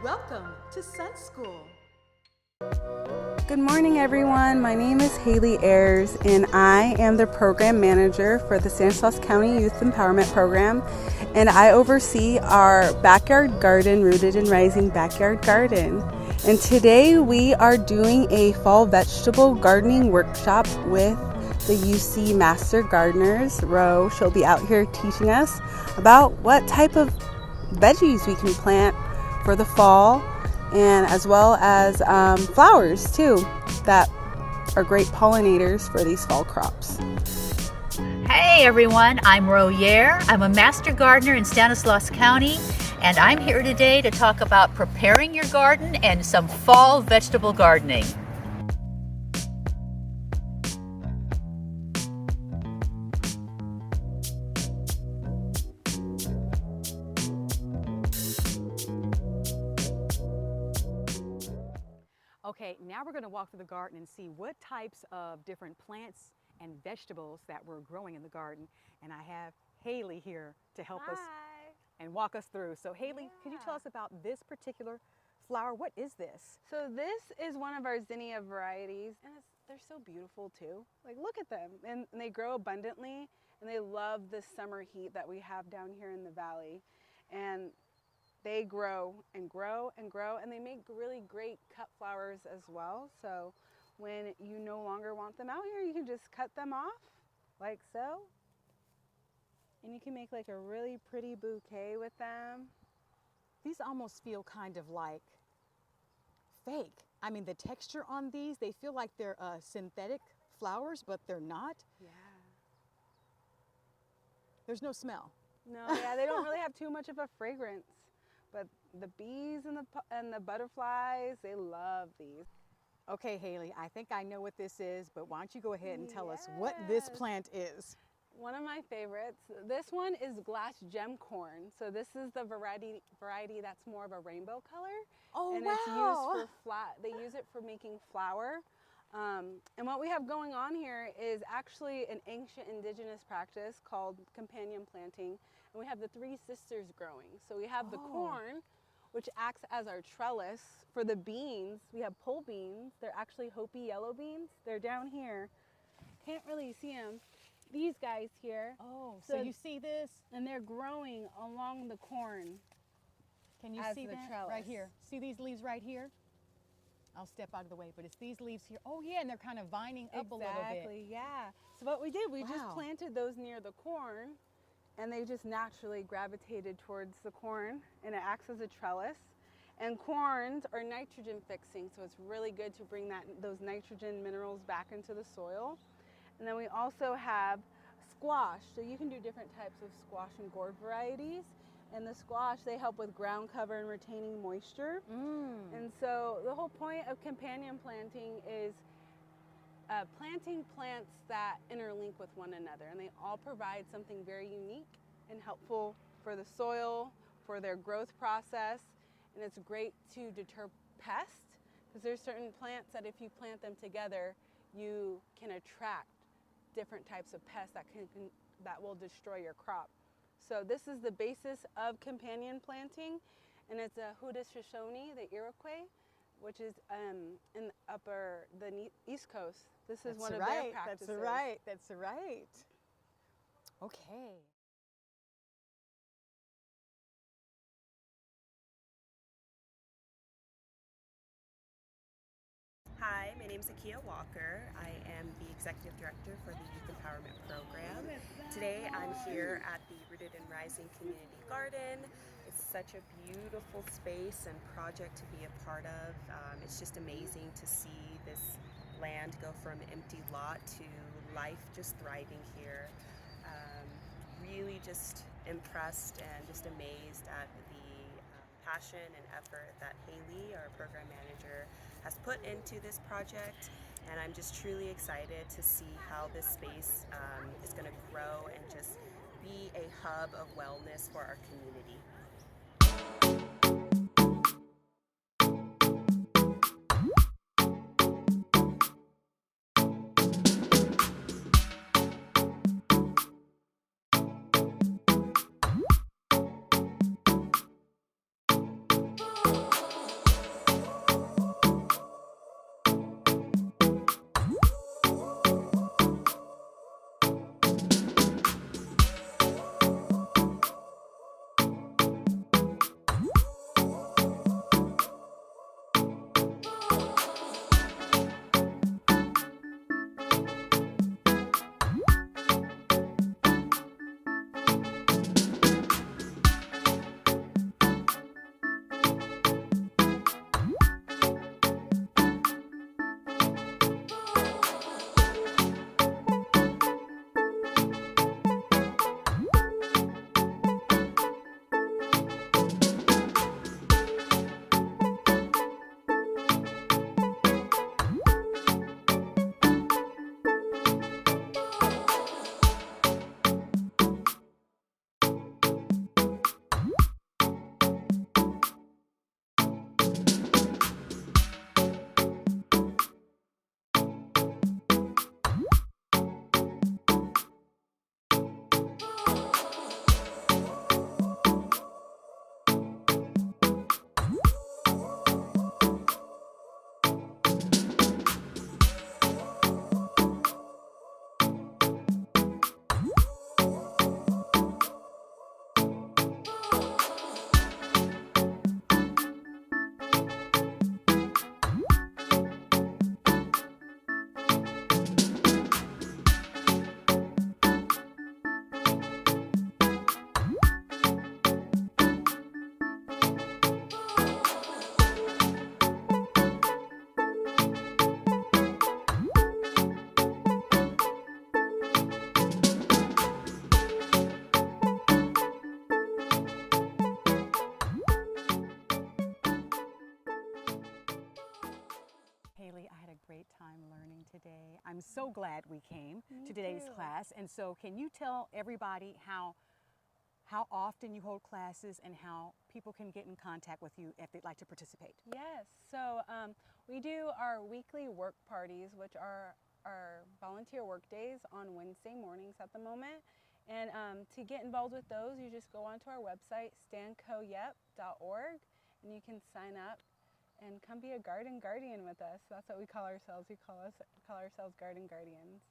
Welcome to Sunschool. Good morning, everyone. My name is Haley Ayers, and I am the program manager for the Stanislaus County Youth Empowerment Program, and I oversee our backyard garden, Rooted and Rising Backyard Garden. And today we are doing a fall vegetable gardening workshop with the UC Master Gardeners. Ro, she'll be out here teaching us about what type of veggies we can plant for the fall, and as well as flowers too that are great pollinators for these fall crops. Hey everyone, I'm Ro Yair. I'm a master gardener in Stanislaus County, and I'm here today to talk about preparing your garden and some fall vegetable gardening. Okay, now we're going to walk through the garden and see what types of different plants and vegetables that we're growing in the garden. And I have Haley here to help us and walk us through. So Haley, Can you tell us about this particular flower? What is this? So this is one of our zinnia varieties, and they're so beautiful too. Like, look at them, and they grow abundantly, and they love the summer heat that we have down here in the valley. And they grow and grow and grow, and they make really great cut flowers as well. So when you no longer want them out here, you can just cut them off like so, and you can make like a really pretty bouquet with them. These almost feel kind of like fake. I mean, the texture on these, they feel like they're synthetic flowers, but they're not. Yeah. There's no smell. No, yeah, they don't really have too much of a fragrance. But the bees and the butterflies, they love these. Okay, Haley, I think I know what this is, but why don't you go ahead and tell us what this plant is? One of my favorites. This one is glass gem corn. So this is the variety that's more of a rainbow color. Oh, and wow. It's used for they use it for making flour. And what we have going on here is actually an ancient indigenous practice called companion planting. And we have the three sisters growing. So we have the corn, which acts as our trellis. For the beans, we have pole beans. They're actually Hopi yellow beans. They're down here. Can't really see them. These guys here. Oh, so you see this? And they're growing along the corn. Can you see that? Trellis. Right here. See these leaves right here? I'll step out of the way, but it's these leaves here. Oh yeah, and they're kind of vining up a little bit. Exactly, yeah. So what we did, we just planted those near the corn, and they just naturally gravitated towards the corn, and it acts as a trellis. And corns are nitrogen fixing, so it's really good to bring those nitrogen minerals back into the soil. And then we also have squash, so you can do different types of squash and gourd varieties. And the squash, they help with ground cover and retaining moisture. And so the whole point of companion planting is planting plants that interlink with one another, and they all provide something very unique and helpful for the soil, for their growth process. And it's great to deter pests, because there's certain plants that if you plant them together, you can attract different types of pests that will destroy your crop. So this is the basis of companion planting, and it's a Haudenosaunee, the Iroquois, which is in the East Coast. This is one of their practices. That's right. That's right. Okay. Hi, my name is Akia Walker. I am the Executive Director for the Youth Empowerment Program. Today I'm here at the Rooted and Rising Community Garden. It's such a beautiful space and project to be a part of. It's just amazing to see this land go from empty lot to life just thriving here. Really just impressed and just amazed at the passion and effort that Haley, our program manager, has put into this project, and I'm just truly excited to see how this space is going to grow and just be a hub of wellness for our community. I'm so glad we came Me to today's too. class. And so can you tell everybody how often you hold classes and how people can get in contact with you if they'd like to participate? Yes, so we do our weekly work parties, which are our volunteer work days on Wednesday mornings at the moment. And to get involved with those, you just go onto our website, stancoyep.org, and you can sign up and come be a garden guardian with us. That's what we call ourselves. We call ourselves garden guardians.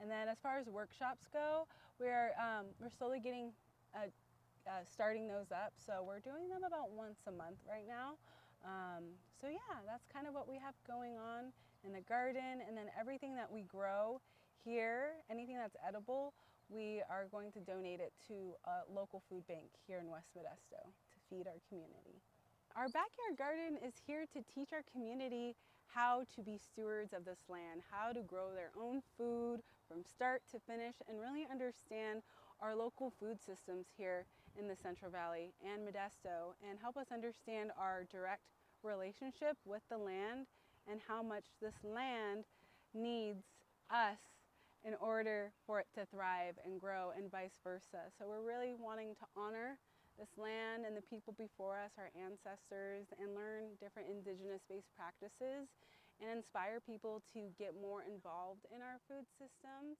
And then as far as workshops go, we're slowly getting starting those up. So we're doing them about once a month right now. So yeah, that's kind of what we have going on in the garden. And then everything that we grow here, anything that's edible, we are going to donate it to a local food bank here in West Modesto to feed our community. Our backyard garden is here to teach our community how to be stewards of this land, how to grow their own food from start to finish, and really understand our local food systems here in the Central Valley and Modesto, and help us understand our direct relationship with the land and how much this land needs us in order for it to thrive and grow, and vice versa. So we're really wanting to honor this land and the people before us, our ancestors, and learn different indigenous-based practices and inspire people to get more involved in our food systems.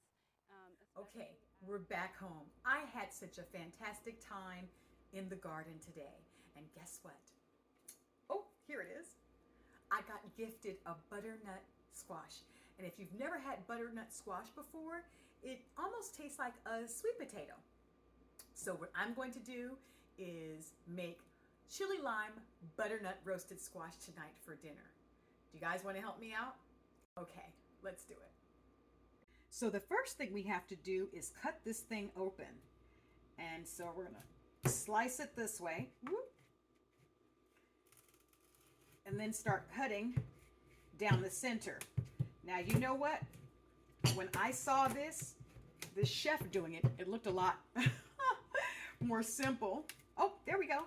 Okay, we're back home. I had such a fantastic time in the garden today. And guess what? Oh, here it is. I got gifted a butternut squash. And if you've never had butternut squash before, it almost tastes like a sweet potato. So what I'm going to do is make chili lime butternut roasted squash tonight for dinner. Do you guys want to help me out? Okay, let's do it. So the first thing we have to do is cut this thing open. And so we're going to slice it this way. Whoop. And then start cutting down the center. Now, you know what? When I saw this chef doing it, it looked a lot more simple. Oh, there we go.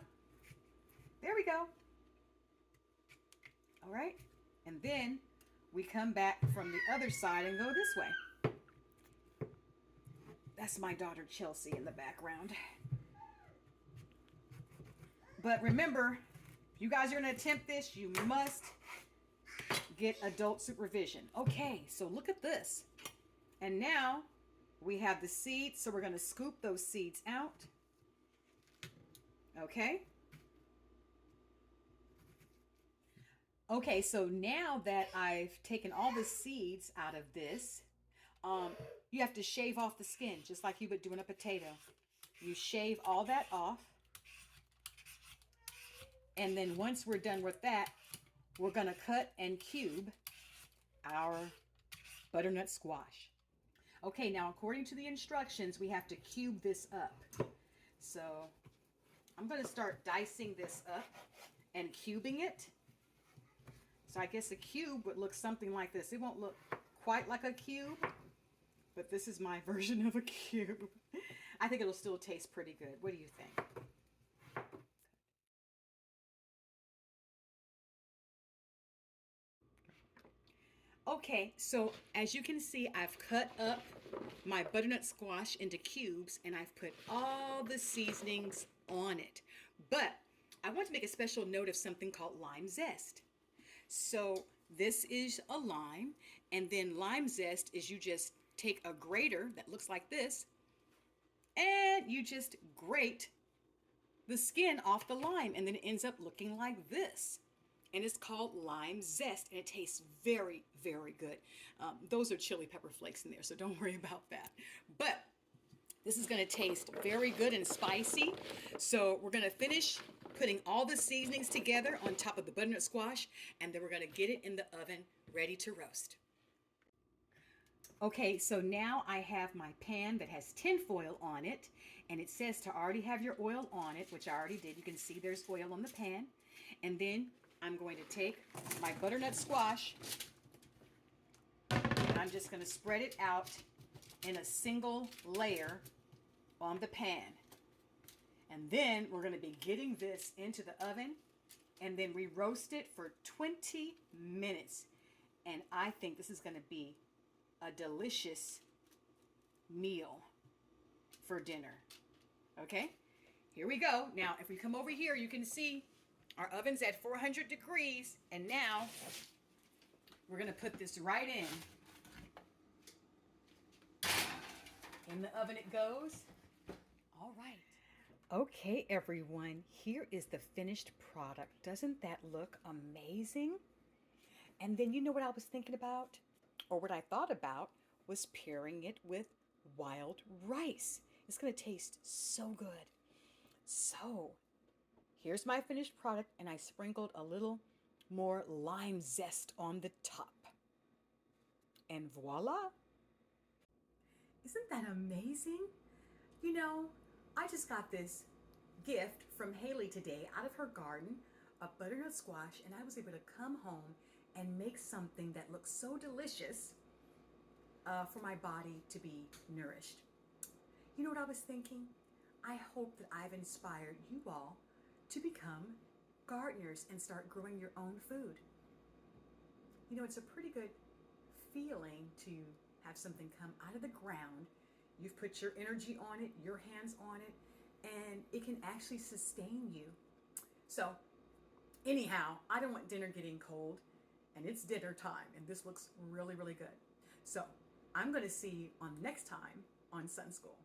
There we go. All right. And then we come back from the other side and go this way. That's my daughter Chelsea in the background. But remember, if you guys are going to attempt this, you must get adult supervision. Okay, so look at this. And now we have the seeds, so we're going to scoop those seeds out. Okay. Okay, so now that I've taken all the seeds out of this, you have to shave off the skin, just like you would do in a potato. You shave all that off. And then once we're done with that, we're going to cut and cube our butternut squash. Okay, now according to the instructions, we have to cube this up. So I'm going to start dicing this up and cubing it. So I guess a cube would look something like this. It won't look quite like a cube, but this is my version of a cube. I think it'll still taste pretty good. What do you think? Okay, so as you can see, I've cut up my butternut squash into cubes and I've put all the seasonings on it. But I want to make a special note of something called lime zest. So this is a lime, and then lime zest is you just take a grater that looks like this and you just grate the skin off the lime, and then it ends up looking like this. And it's called lime zest, and it tastes very, very good. Those are chili pepper flakes in there, so don't worry about that. But this is going to taste very good and spicy. So we're going to finish putting all the seasonings together on top of the butternut squash, and then we're going to get it in the oven ready to roast. Okay, so now I have my pan that has tin foil on it, and it says to already have your oil on it, which I already did. You can see there's oil on the pan. And then I'm going to take my butternut squash, and I'm just going to spread it out in a single layer on the pan. And then we're going to be getting this into the oven, and then we roast it for 20 minutes. And I think this is going to be a delicious meal for dinner. Okay, here we go. Now, if we come over here, you can see our oven's at 400 degrees, and now we're gonna put this right in. In the oven it goes. All right. Okay, everyone, here is the finished product. Doesn't that look amazing? And then you know what I was thinking about, or what I thought about, was pairing it with wild rice. It's gonna taste so good. So, here's my finished product, and I sprinkled a little more lime zest on the top. And voila! Isn't that amazing? You know, I just got this gift from Haley today out of her garden, a butternut squash, and I was able to come home and make something that looks so delicious for my body to be nourished. You know what I was thinking? I hope that I've inspired you all to become gardeners and start growing your own food. You know, it's a pretty good feeling to have something come out of the ground. You've put your energy on it, your hands on it, and it can actually sustain you. So anyhow, I don't want dinner getting cold, and it's dinner time, and this looks really, really good. So I'm going to see you on next time on Sunschool.